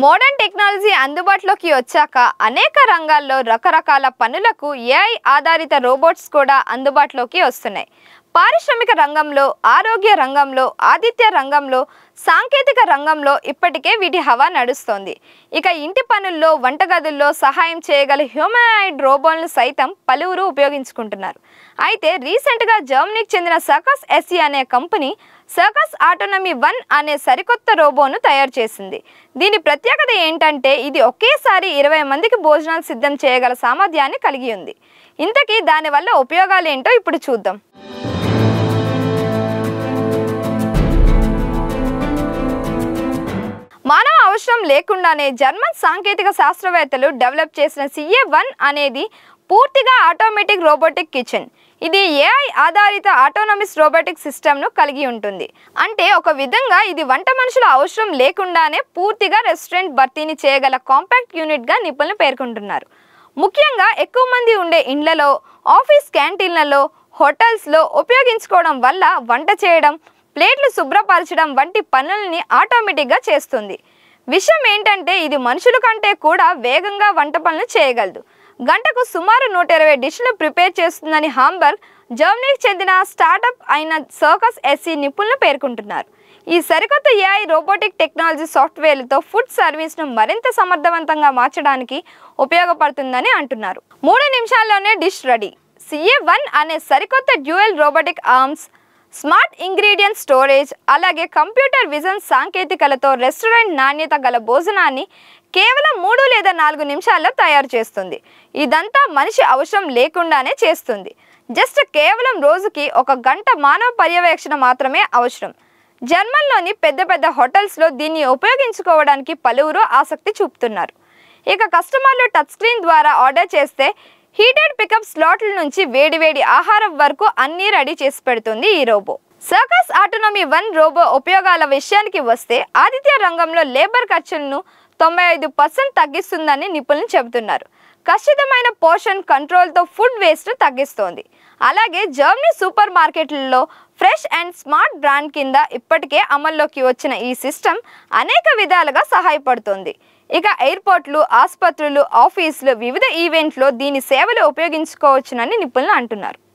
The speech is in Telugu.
మోడర్న్ టెక్నాలజీ అందుబాటులోకి వచ్చాక అనేక రంగాల్లో రకరకాల పనులకు ఏఐ ఆధారిత రోబోట్స్ కూడా అందుబాటులోకి వస్తున్నాయి. పారిశ్రామిక రంగంలో, ఆరోగ్య రంగంలో, ఆతిథ్య రంగంలో, సాంకేతిక రంగంలో ఇప్పటికే వీటి హవా నడుస్తోంది. ఇక ఇంటి పనుల్లో, వంటగదుల్లో సహాయం చేయగల హ్యూమనాయిడ్ రోబోలను సైతం పలువురు ఉపయోగించుకుంటున్నారు. అయితే రీసెంట్గా జర్మనీకి చెందిన సర్కస్ ఎస్ఈ అనే కంపెనీ సర్కస్ ఆటోనమీ 1 అనే సరికొత్త రోబోను తయారు చేసింది. దీని ప్రత్యేకత ఏంటంటే ఇది ఒకేసారి 20 మందికి భోజనాలు సిద్ధం చేయగల సామర్థ్యాన్ని కలిగి ఉంది. ఇంతకీ దానివల్ల ఉపయోగాలు ఏంటో ఇప్పుడు చూద్దాం. మానవ అవసరం లేకుండానే జర్మన్ సాంకేతిక శాస్త్రవేత్తలు డెవలప్ చేసిన CA1 అనేది పూర్తిగా ఆటోమేటిక్ రోబోటిక్ కిచెన్. ఇది ఏఐ ఆధారిత ఆటోనమస్ రోబోటిక్ సిస్టమ్ను కలిగి ఉంటుంది. అంటే ఒక విధంగా ఇది వంట మనుషుల అవసరం లేకుండానే పూర్తిగా రెస్టారెంట్ భర్తీని చేయగల కాంపాక్ట్ యూనిట్గా నిపుణులు పేర్కొంటున్నారు. ముఖ్యంగా ఎక్కువ మంది ఉండే ఇండ్లలో, ఆఫీస్ క్యాంటీన్లలో, హోటల్స్లో ఉపయోగించుకోవడం వల్ల వంట చేయడం, ప్లేట్లు శుభ్రపరచడం వంటి పనులని ఆటోమేటిక్గా చేస్తుంది. విషయం ఏంటంటే ఇది మనుషుల కంటే కూడా వేగంగా వంట పనులు చేయగలదు. గంటకు సుమారు 120 డిష్లు ప్రిపేర్ చేస్తుందని హాంబర్గ్, జర్మనీకి చెందిన స్టార్టప్ అయిన సర్కస్ ఎస్ఈ నిపుణులు పేర్కొంటున్నారు. ఈ సరికొత్త ఏఐ రోబోటిక్ టెక్నాలజీ సాఫ్ట్వేర్లతో ఫుడ్ సర్వీస్ను మరింత సమర్థవంతంగా మార్చడానికి ఉపయోగపడుతుందని అంటున్నారు. 3 నిమిషాల్లోనే డిష్ రెడీ. CA1 అనే సరికొత్త dual robotic arms, smart ingredient storage, అలాగే కంప్యూటర్ విజన్ సాంకేతికలతో రెస్టారెంట్ నాణ్యత గల భోజనాన్ని కేవలం 3 లేదా 4 నిమిషాల్లో తయారు చేస్తుంది. ఇదంతా మనిషి అవసరం లేకుండానే చేస్తుంది. కేవలం రోజుకి 1 గంట మానవ పర్యవేక్షణ మాత్రమే అవసరం. జర్మన్లోని పెద్ద పెద్ద హోటల్స్లో దీన్ని ఉపయోగించుకోవడానికి పలువురు ఆసక్తి చూపుతున్నారు. ఇక కస్టమర్లు టచ్ స్క్రీన్ ద్వారా ఆర్డర్ చేస్తే హీటెడ్ పికప్ స్లాట్ల నుంచి వేడివేడి ఆహారం వరకు అన్నీ రెడీ చేసి పెడుతుంది ఈ రోబో. సర్కస్ ఆటోనమీ 1 రోబో ఉపయోగాల విషయానికి వస్తే ఆతిథ్య రంగంలో లేబర్ ఖర్చులను 95% తగ్గిస్తుందని నిపుణులు చెబుతున్నారు. ఖచ్చితమైన పోర్షన్ కంట్రోల్తో ఫుడ్ వేస్ట్ను తగ్గిస్తోంది. అలాగే జర్మనీ సూపర్ మార్కెట్లలో ఫ్రెష్ అండ్ స్మార్ట్ బ్రాండ్ కింద ఇప్పటికే అమల్లోకి వచ్చిన ఈ సిస్టమ్ అనేక విధాలుగా సహాయపడుతుంది. ఇక ఎయిర్పోర్ట్లు, ఆసుపత్రులు, ఆఫీసులు, వివిధ ఈవెంట్లో దీని సేవలు ఉపయోగించుకోవచ్చునని నిపుణులు అంటున్నారు.